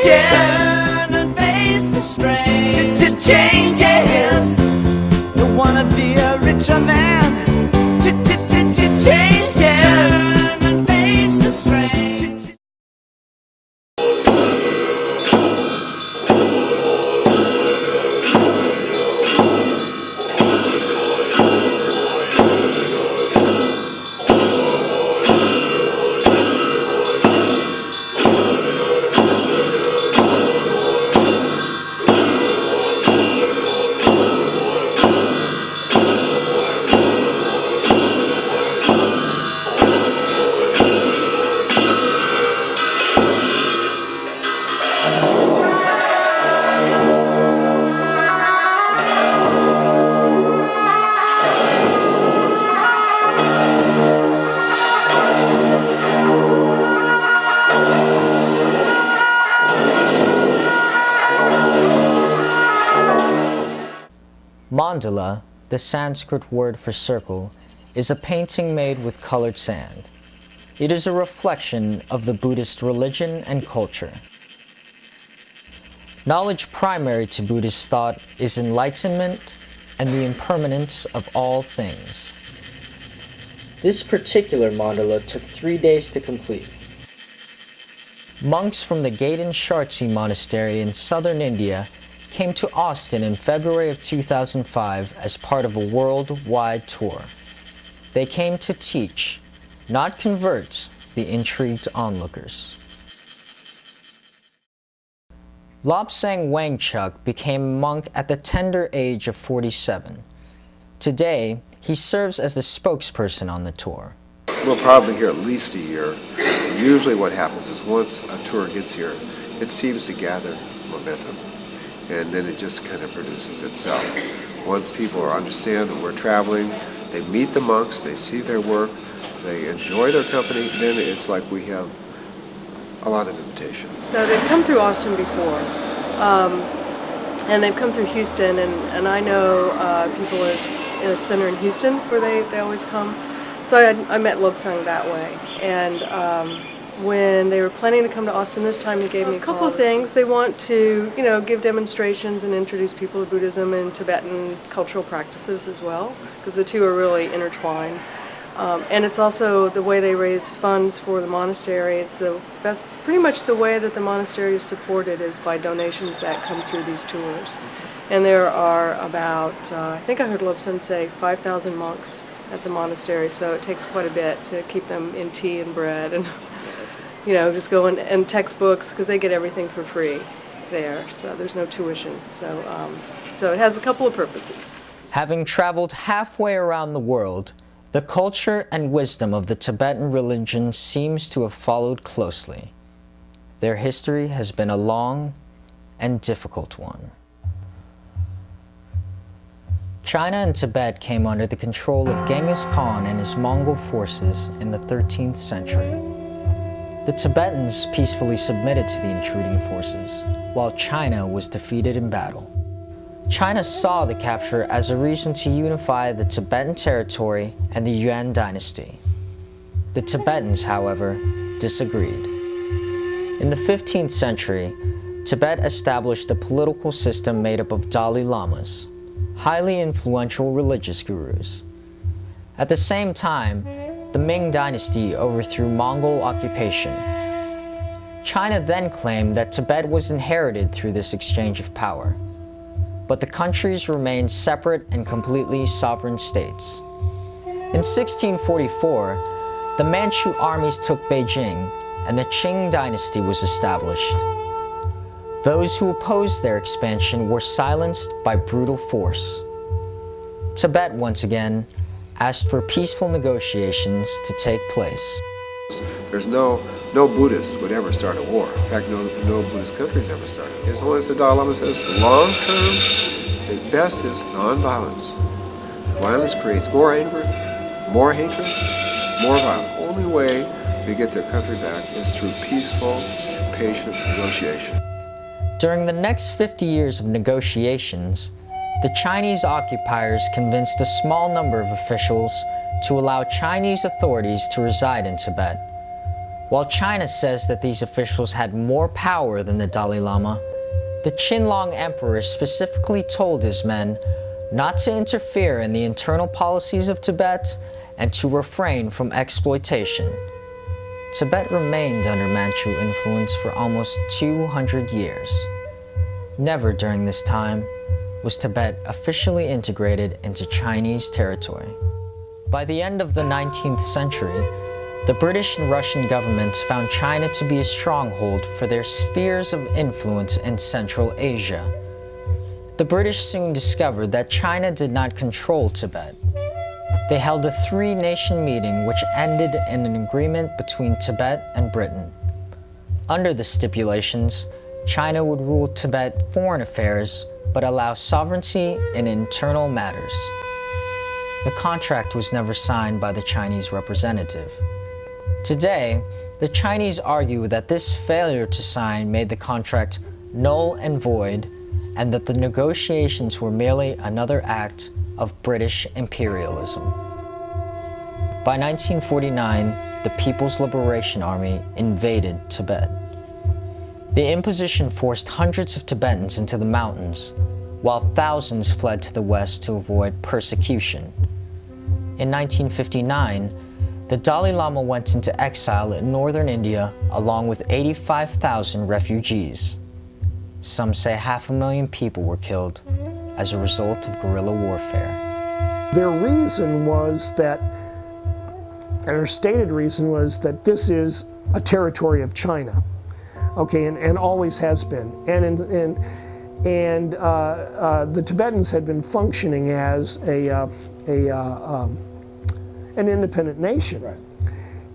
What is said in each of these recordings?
changes. Turn and face the strange changes. Don't wanna be a richer man. Changes. Turn and face the strange. Mandala, the Sanskrit word for circle, is a painting made with colored sand. It is a reflection of the Buddhist religion and culture. Knowledge primary to Buddhist thought is enlightenment and the impermanence of all things. This particular mandala took 3 days to complete. Monks from the Gaden Shartsi monastery in southern India came to Austin in February of 2005 as part of a worldwide tour. They came to teach, not convert, the intrigued onlookers. Lobsang Wangchuk became a monk at the tender age of 47. Today, he serves as the spokesperson on the tour. We'll probably be here at least a year. Usually what happens is once a tour gets here, it seems to gather momentum. And then it just kind of produces itself. Once people understand that we're traveling, they meet the monks, they see their work, they enjoy their company, then it's like we have a lot of invitations. So they've come through Austin before, and they've come through Houston, and I know people in a center in Houston where they always come. So I met Lobsang that way, and when they were planning to come to Austin this time, he gave me a couple of things. They want to, give demonstrations and introduce people to Buddhism and Tibetan cultural practices as well, because the two are really intertwined. And it's also the way they raise funds for the monastery. That's pretty much the way that the monastery is supported, is by donations that come through these tours. And there are about, I think I heard Lobsang say, 5,000 monks at the monastery, so it takes quite a bit to keep them in tea and bread and just go and textbooks, because they get everything for free there, so there's no tuition. So it has a couple of purposes. Having traveled halfway around the world, the culture and wisdom of the Tibetan religion seems to have followed closely. Their history has been a long and difficult one. China and Tibet came under the control of Genghis Khan and his Mongol forces in the 13th century. The Tibetans peacefully submitted to the intruding forces, while China was defeated in battle. China saw the capture as a reason to unify the Tibetan territory and the Yuan dynasty. The Tibetans, however, disagreed. In the 15th century, Tibet established a political system made up of Dalai Lamas, highly influential religious gurus. At the same time, the Ming dynasty overthrew Mongol occupation. China then claimed that Tibet was inherited through this exchange of power, but the countries remained separate and completely sovereign states. In 1644, the Manchu armies took Beijing, and the Qing dynasty was established. Those who opposed their expansion were silenced by brutal force. Tibet, once again, asked for peaceful negotiations to take place. There's no Buddhist would ever start a war. In fact, no Buddhist countries ever started. As long as the Dalai Lama says, long term, the best is nonviolence. Violence creates more anger, more hatred, more violence. The only way to get their country back is through peaceful, patient negotiation. During the next 50 years of negotiations, the Chinese occupiers convinced a small number of officials to allow Chinese authorities to reside in Tibet. While China says that these officials had more power than the Dalai Lama, the Qianlong Emperor specifically told his men not to interfere in the internal policies of Tibet and to refrain from exploitation. Tibet remained under Manchu influence for almost 200 years. Never during this time was Tibet officially integrated into Chinese territory. By the end of the 19th century, the British and Russian governments found China to be a stronghold for their spheres of influence in Central Asia. The British soon discovered that China did not control Tibet. They held a three-nation meeting which ended in an agreement between Tibet and Britain. Under the stipulations, China would rule Tibet foreign affairs but allow sovereignty in internal matters. The contract was never signed by the Chinese representative. Today, the Chinese argue that this failure to sign made the contract null and void, and that the negotiations were merely another act of British imperialism. By 1949, the People's Liberation Army invaded Tibet. The imposition forced hundreds of Tibetans into the mountains, while thousands fled to the west to avoid persecution. In 1959, the Dalai Lama went into exile in northern India along with 85,000 refugees. Some say 500,000 people were killed as a result of guerrilla warfare. Their reason was that, their stated reason was that this is a territory of China, okay, and always has been. And the Tibetans had been functioning as an independent nation. Right.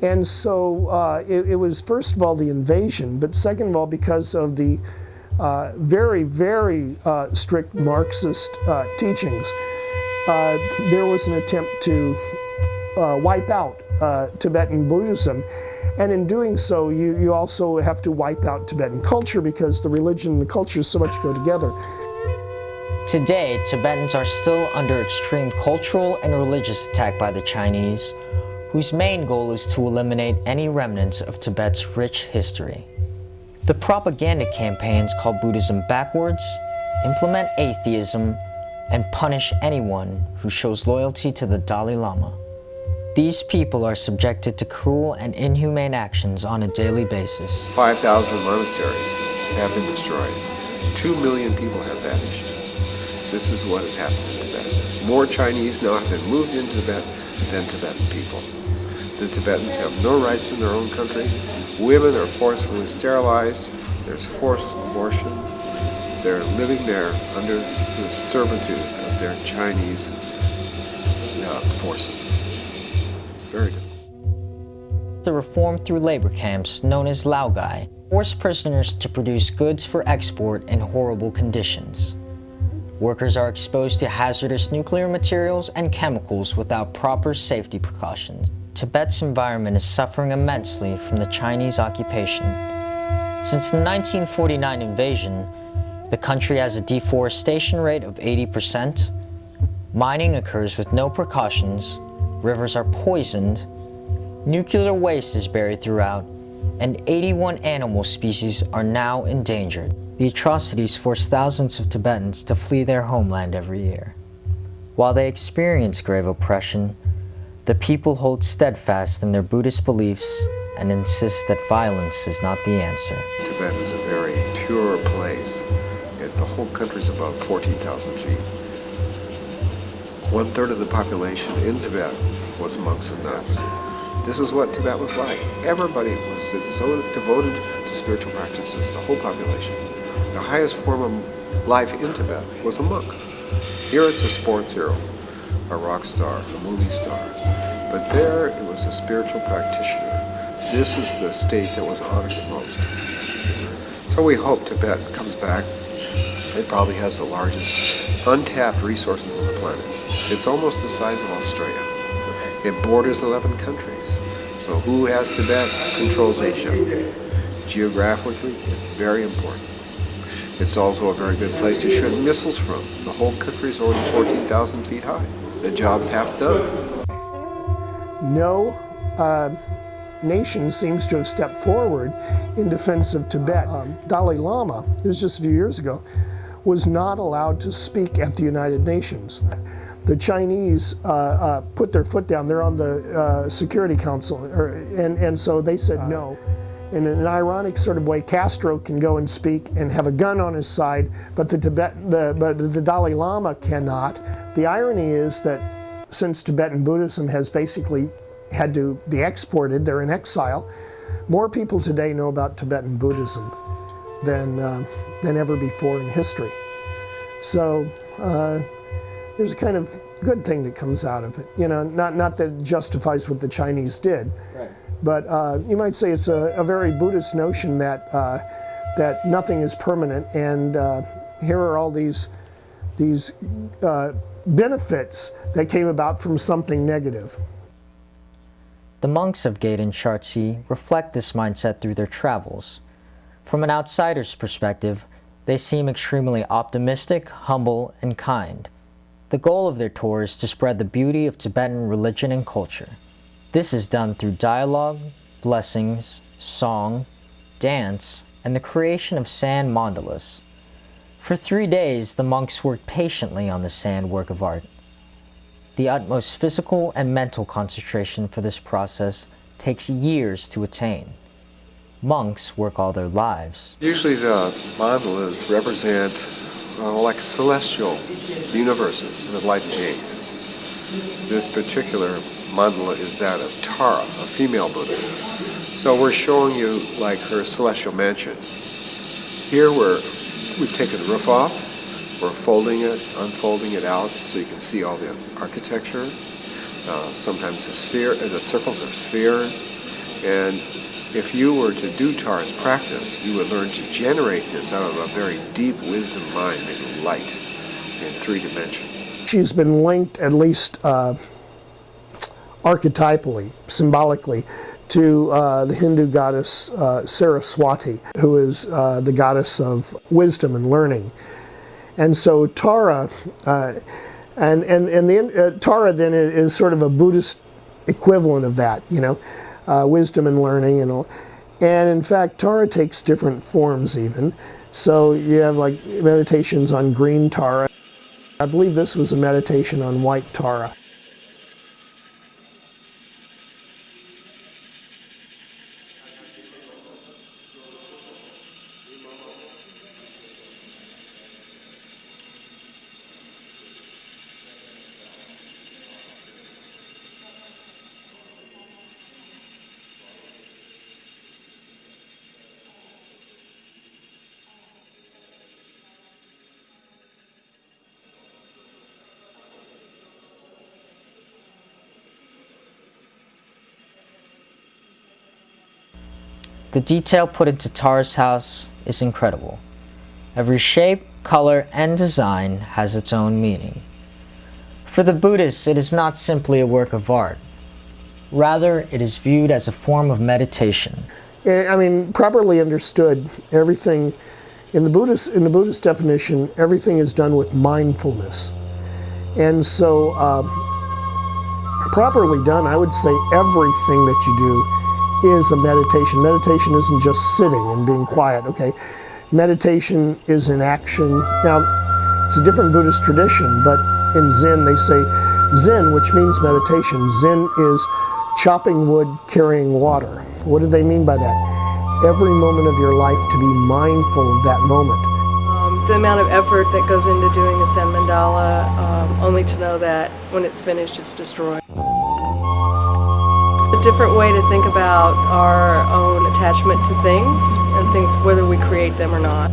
And so it was, first of all, the invasion, but second of all, because of the very, very strict Marxist teachings, there was an attempt to wipe out Tibetan Buddhism. And in doing so, you also have to wipe out Tibetan culture, because the religion and the culture so much go together. Today, Tibetans are still under extreme cultural and religious attack by the Chinese, whose main goal is to eliminate any remnants of Tibet's rich history. The propaganda campaigns call Buddhism backwards, implement atheism, and punish anyone who shows loyalty to the Dalai Lama. These people are subjected to cruel and inhumane actions on a daily basis. 5,000 monasteries have been destroyed. 2 million people have vanished. This is what has happened in Tibet. More Chinese now have been moved into Tibet than Tibetan people. The Tibetans have no rights in their own country. Women are forcibly sterilized. There's forced abortion. They're living there under the servitude of their Chinese forces. Very difficult. The reform through labor camps known as laogai forced prisoners to produce goods for export in horrible conditions. Workers are exposed to hazardous nuclear materials and chemicals without proper safety precautions. Tibet's environment is suffering immensely from the Chinese occupation. Since the 1949 invasion, the country has a deforestation rate of 80%, mining occurs with no precautions, rivers are poisoned, nuclear waste is buried throughout, and 81 animal species are now endangered. The atrocities force thousands of Tibetans to flee their homeland every year. While they experience grave oppression, the people hold steadfast in their Buddhist beliefs and insist that violence is not the answer. Tibet is a very pure place. The whole country is about 14,000 feet. 1/3 of the population in Tibet was monks and nuns. This is what Tibet was like. Everybody was so devoted to spiritual practices, the whole population. The highest form of life in Tibet was a monk. Here it's a sports hero, a rock star, a movie star. But there it was a spiritual practitioner. This is the state that was honored the most. So we hope Tibet comes back. It probably has the largest untapped resources on the planet. It's almost the size of Australia. It borders 11 countries. So who has Tibet controls Asia. Geographically, it's very important. It's also a very good place to shoot missiles from. The whole country is already 14,000 feet high. The job's half done. No nation seems to have stepped forward in defense of Tibet. Dalai Lama, it was just a few years ago, was not allowed to speak at the United Nations. The Chinese put their foot down. They're on the Security Council, and so they said no. In an ironic sort of way, Castro can go and speak and have a gun on his side, but the Dalai Lama cannot. The irony is that since Tibetan Buddhism has basically had to be exported, they're in exile, more people today know about Tibetan Buddhism than ever before in history. So there's a kind of good thing that comes out of it. You know, not that it justifies what the Chinese did, right. But you might say it's a very Buddhist notion that that nothing is permanent, and here are all these benefits that came about from something negative. The monks of Gaden Chartsi reflect this mindset through their travels. From an outsider's perspective, they seem extremely optimistic, humble, and kind. The goal of their tour is to spread the beauty of Tibetan religion and culture. This is done through dialogue, blessings, song, dance, and the creation of sand mandalas. For 3 days, the monks worked patiently on the sand work of art. The utmost physical and mental concentration for this process takes years to attain. Monks work all their lives. Usually the mandalas represent like celestial universes of light and beings. This particular mandala is that of Tara, a female Buddha. So we're showing you like her celestial mansion. Here we've taken the roof off. We're folding it, unfolding it out so you can see all the architecture. Sometimes the circles are spheres. And if you were to do Tara's practice, you would learn to generate this out of a very deep wisdom mind made of light in 3 dimensions. She's been linked, at least archetypally, symbolically, to the Hindu goddess Saraswati, who is the goddess of wisdom and learning. And so Tara, Tara then is sort of a Buddhist equivalent of that, you know, wisdom and learning and all. And in fact, Tara takes different forms even. So you have like meditations on green Tara. I believe this was a meditation on white Tara. The detail put into Tara's house is incredible. Every shape, color, and design has its own meaning. For the Buddhists, it is not simply a work of art. Rather, it is viewed as a form of meditation. I mean, properly understood, everything in the Buddhist definition, everything is done with mindfulness. And so, properly done, I would say everything that you do is a meditation. Meditation isn't just sitting and being quiet, okay? Meditation is an action. Now, it's a different Buddhist tradition, but in Zen they say Zen, which means meditation. Zen is chopping wood, carrying water. What do they mean by that? Every moment of your life to be mindful of that moment. The amount of effort that goes into doing a sand mandala, only to know that when it's finished, it's destroyed. A different way to think about our own attachment to things, and things whether we create them or not.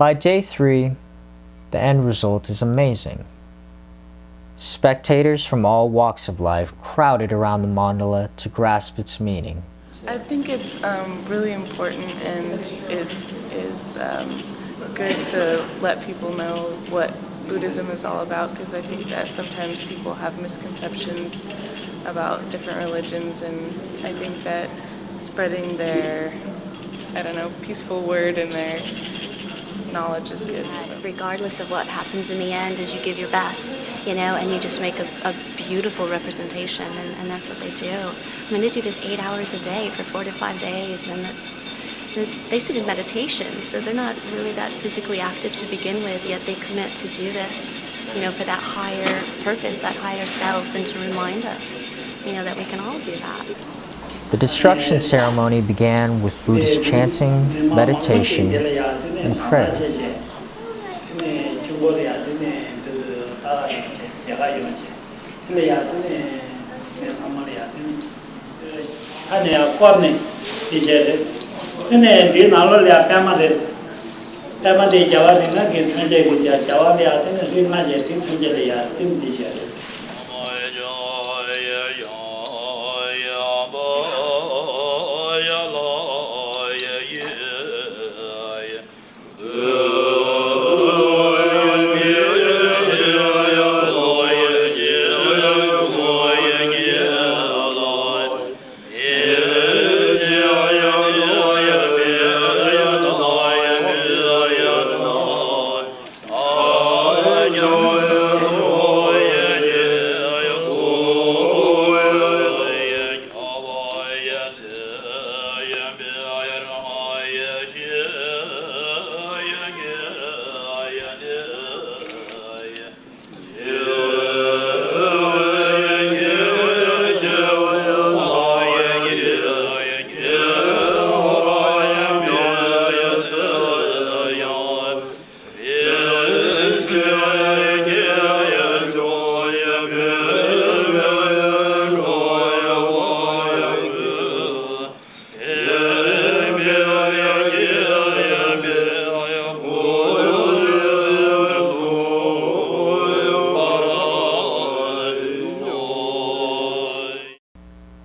By day 3, the end result is amazing. Spectators from all walks of life crowded around the mandala to grasp its meaning. I think it's really important, and it is good to let people know what Buddhism is all about, because I think that sometimes people have misconceptions about different religions, and I think that spreading their, peaceful word and their knowledge is good. Regardless of what happens in the end, is you give your best, and you just make a beautiful representation, and that's what they do. I mean, they do this 8 hours a day for 4 to 5 days, and they sit in meditation, so they're not really that physically active to begin with, yet they commit to do this, for that higher purpose, that higher self, and to remind us, that we can all do that. The destruction ceremony began with Buddhist chanting, meditation, and prayer.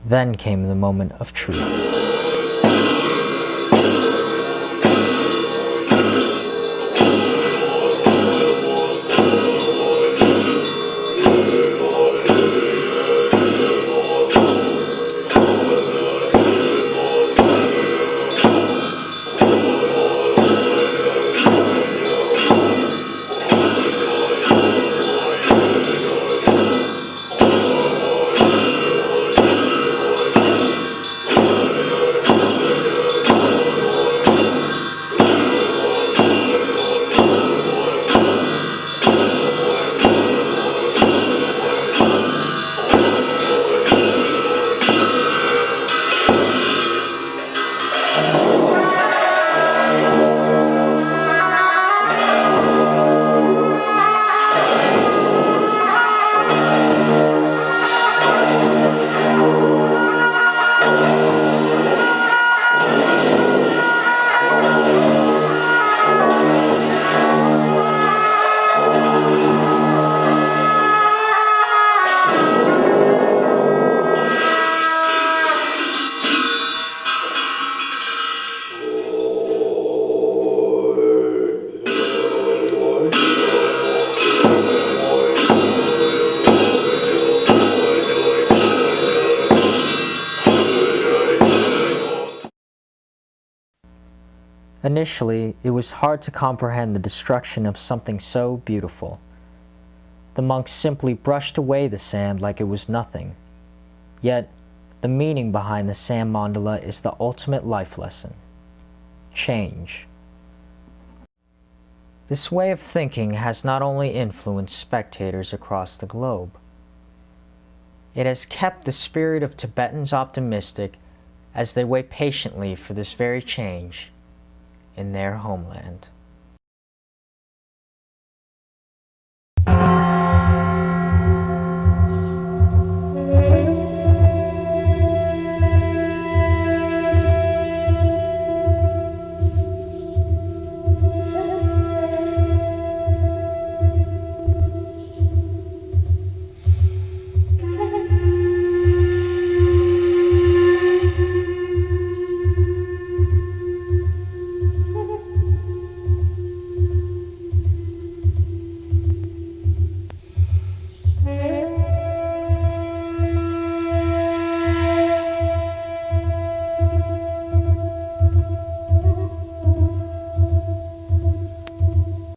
Then came the moment of truth. Initially, it was hard to comprehend the destruction of something so beautiful. The monks simply brushed away the sand like it was nothing. Yet, the meaning behind the sand mandala is the ultimate life lesson: change. This way of thinking has not only influenced spectators across the globe, it has kept the spirit of Tibetans optimistic as they wait patiently for this very change in their homeland.